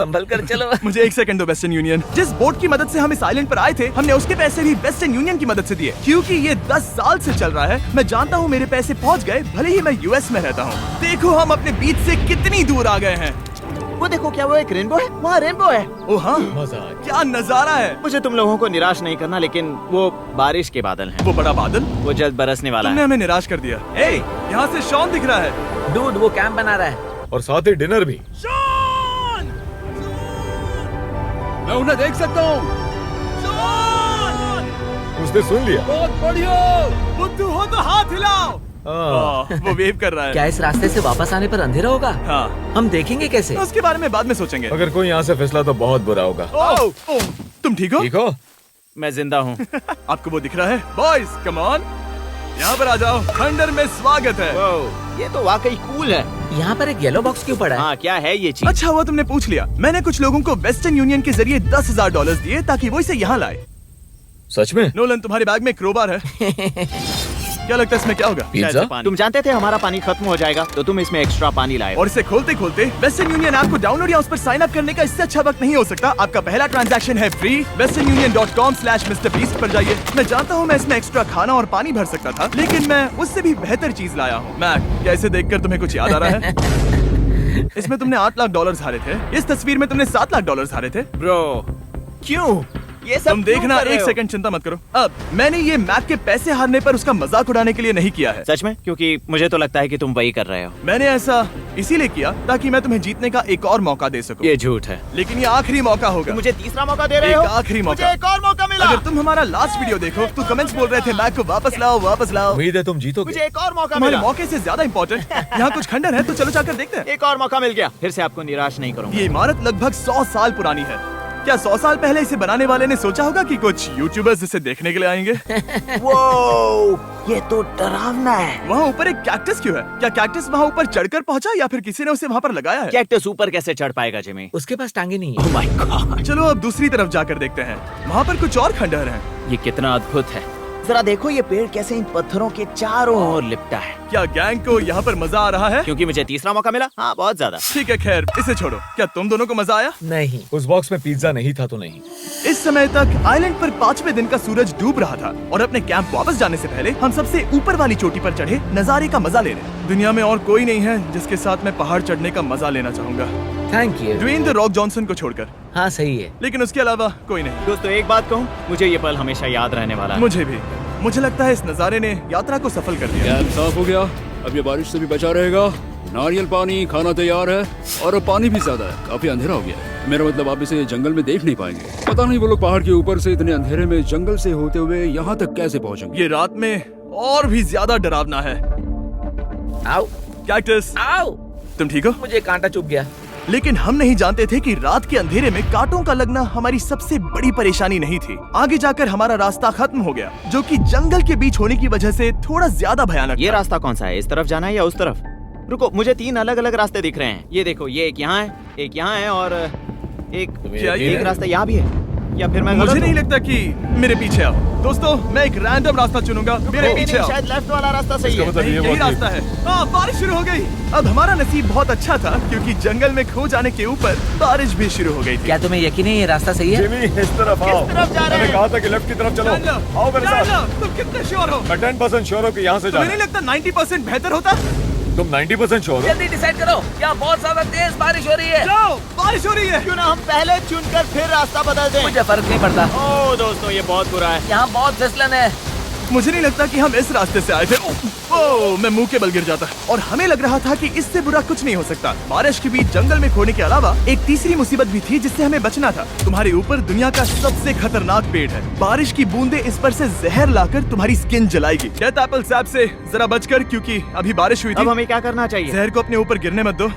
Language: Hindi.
संभल कर चलो। मुझे 1 सेकंड दो वेस्टर्न यूनियन। जिस बोट की मदद से हम इस आइलैंड पर आए थे, हमने उसके पैसे भी वेस्टर्न यूनियन की मदद से दिए, क्योंकि ये 10 साल से चल रहा है। मैं जानता हूँ मेरे पैसे पहुँच गए, भले ही मैं यूएस में रहता हूँ। देखो हम अपने बीच से कितनी दूर आ गए हैं। वो देखो, क्या वो एक रेनबो है? वहाँ रेनबो है। ओ हाँ, क्या नजारा है। मुझे तुम लोगों को निराश नहीं करना, लेकिन वो बारिश के बादल हैं। वो बड़ा बादल, वो जल्द बरसने वाला तुमने है। हमें निराश कर दिया। ए, यहाँ से शॉन दिख रहा है। डूड वो कैंप बना रहा है। और साथ ही डिनर भी। शॉन! मैं उन्हें देख सकता हूँ। उसने सुन लिया। बहुत बढ़िया। बुद्धू हो तो हाथ हिलाओ। वो वेव कर रहा है। क्या इस रास्ते से वापस आने पर अंधेरा होगा? हाँ, हम देखेंगे कैसे? उसके बारे में बाद में सोचेंगे। अगर कोई यहाँ से फिसला तो बहुत बुरा होगा। ओ, तुम ठीक हो? ठीक हो? मैं जिंदा हूँ। आपको वो दिख रहा है? बॉयज कम ऑन, यहाँ पर आ जाओ। थंडर में स्वागत है। ये तो वाकई कूल है। यहाँ पर एक येलो बॉक्स क्यों पड़ा है? हाँ, क्या है ये चीज? अच्छा हुआ तुमने पूछ लिया। मैंने कुछ लोगों को वेस्टर्न यूनियन के जरिए $10,000 दिए ताकि वो इसे यहाँ लाए। सच में? नोलन, तुम्हारे बैग में क्रोबार है। क्या लगता है इसमें क्या होगा? पिज्जा? तुम जानते थे हमारा पानी खत्म हो जाएगा, तो तुम इसमें एक्स्ट्रा पानी लाए। और इसे खोलते खोलते वेस्टर्न यूनियन ऐप को डाउनलोड या उस पर साइन अप करने का इससे अच्छा वक्त नहीं हो सकता। आपका पहला ट्रांजैक्शन है फ्री। westernunion.com/MrBeast पर जाइए। मैं जानता हूँ मैं इसमें एक्स्ट्रा खाना और पानी भर सकता था, लेकिन मैं उससे भी बेहतर चीज लाया हूँ। मैक, क्या इसे देखकर तुम्हें कुछ याद आ रहा है? इसमें तुमने $8 लाख हारे थे। इस तस्वीर में तुमने $7 लाख हारे थे। ब्रो, क्यों ये सब तुम देखना, क्यों कर रहे एक हो? सेकंड चिंता मत करो। अब मैंने ये मैक के पैसे हारने पर उसका मजाक उड़ाने के लिए नहीं किया है। सच में? क्योंकि मुझे तो लगता है कि तुम वही कर रहे हो। मैंने ऐसा इसीलिए किया ताकि मैं तुम्हें जीतने का एक और मौका दे सकूं। ये झूठ है। लेकिन ये आखिरी मौका होगा। मुझे तीसरा मौका दे रहे एक हो? आखिरी मौका। मुझे एक और मौका मिला। अगर तुम हमारा लास्ट वीडियो देखो तो कमेंट्स बोल रहे थे मैक को वापस लाओ, वापस लाओ। उम्मीद है तुम जीतोगे। मुझे एक और मौका तुम्हारे मिला। मौके से ज्यादा इम्पोर्टेंट यहाँ कुछ खंडर है, तो चलो जाकर देखते हैं। एक और मौका मिल गया। फिर से आपको निराश नहीं करूंगा। ये इमारत लगभग 100 साल पुरानी है। क्या 100 साल पहले इसे बनाने वाले ने सोचा होगा कि कुछ यूट्यूबर्स इसे देखने के लिए आएंगे? वो ये तो डरावना है। वहाँ ऊपर एक कैक्टस क्यों है? क्या कैक्टस वहाँ ऊपर चढ़कर पहुँचा या फिर किसी ने उसे वहाँ पर लगाया है? कैक्टस ऊपर कैसे चढ़ पाएगा जिमी? उसके पास टांगे नहीं है। ओह माय गॉड, चलो अब दूसरी तरफ जाकर देखते हैं। वहाँ पर कुछ और खंडहर हैं। ये कितना अद्भुत है। जरा देखो ये पेड़ कैसे इन पत्थरों के चारों ओर लिपटा है। क्या गैंग को यहाँ पर मजा आ रहा है? क्योंकि मुझे तीसरा मौका मिला। हाँ, बहुत ज्यादा। ठीक है, खैर इसे छोड़ो। क्या तुम दोनों को मजा आया? नहीं। उस बॉक्स में पिज्जा नहीं था तो नहीं। इस समय तक आइलैंड पर 5वें दिन का सूरज डूब रहा था और अपने कैंप वापस जाने से पहले हम सबसे ऊपर वाली चोटी पर चढ़े नजारे का मजा ले रहे। दुनिया में और कोई नहीं है जिसके साथ मैं पहाड़ चढ़ने का मजा लेना चाहूंगा, thank you. Dwayne the Rock Johnson को छोड़कर। हाँ सही है। लेकिन उसके अलावा कोई नहीं। दोस्तों, एक बात कहूँ, मुझे ये पल हमेशा याद रहने वाला है। मुझे भी। मुझे लगता है इस नजारे ने यात्रा को सफल कर दिया। कैंप साफ हो गया। अब ये बारिश से भी बचा रहेगा। नारियल पानी, खाना तैयार है और अब पानी भी ज्यादा है। काफी अंधेरा हो गया है। मेरा मतलब आप इसे जंगल में देख नहीं पाएंगे। पता नहीं वो लोग पहाड़ के ऊपर से इतने अंधेरे में जंगल से होते हुए यहाँ तक कैसे पहुँचेंगे। ये रात में और भी ज्यादा डरावना है। आओ कैक्टस, आओ। तुम ठीक हो? मुझे कांटा चुभ गया। लेकिन हम नहीं जानते थे कि रात के अंधेरे में कांटों का लगना हमारी सबसे बड़ी परेशानी नहीं थी। आगे जाकर हमारा रास्ता खत्म हो गया, जो कि जंगल के बीच होने की वजह से थोड़ा ज्यादा भयानक ये था। रास्ता कौन सा है? इस तरफ जाना है या उस तरफ? रुको, मुझे 3 अलग अलग रास्ते दिख रहे हैं। ये देखो, ये एक यहाँ है, एक यहाँ है और क्या ये एक रास्ता यहाँ भी है। या फिर मैं मुझे गलत नहीं हूँ? लगता कि मेरे पीछे आओ। दोस्तों, मैं एक रैंडम रास्ता चुनूंगा। मेरे नहीं, पीछे नहीं, आओ। शायद लेफ्ट वाला रास्ता सही है। मतलब नहीं, ये यही बहुत रास्ता है। हाँ, बारिश शुरू हो गई। अब हमारा नसीब बहुत अच्छा था क्योंकि जंगल में खो जाने के ऊपर बारिश भी शुरू हो गई थी। क्या तुम्हें यकीन है ये रास्ता सही है? जिमी, इस तरफ आओ। तरफ जा रहे मैंने हैं? कहा था कि लेफ्ट की तरफ चलो। जान लो, आओ मेरे जान साथ। लो, तुम कितने श्योर हो? मैं 10% श्योर हूँ कि यहाँ से तुम्हें जाना नहीं लगता 90% बेहतर होता? तुम 90% श्योर हो? जल्दी डिसाइड करो। क्या बहुत ज्यादा तेज बारिश हो रही है? जाओ, बारिश हो रही है। क्यों ना हम पहले चुनकर फिर रास्ता बदल दें? मुझे फर्क नहीं पड़ता। ओह दोस्तों, ये बहुत बुरा है। यहाँ बहुत फिसलन है। मुझे नहीं लगता कि हम इस रास्ते से आए थे। ओह, मैं मुंह के बल गिर जाता। और हमें लग रहा था कि इससे बुरा कुछ नहीं हो सकता। बारिश के बीच जंगल में खोने के अलावा एक तीसरी मुसीबत भी थी जिससे हमें बचना था। तुम्हारे ऊपर दुनिया का सबसे खतरनाक पेड़ है। बारिश की बूंदें इस पर से जहर लाकर तुम्हारी स्किन जलाएगी। डेथ एप्पल सैप से जरा बचकर, क्योंकि अभी बारिश हुई अब थी। हमें क्या करना चाहिए? जहर को अपने ऊपर गिरने मत दो।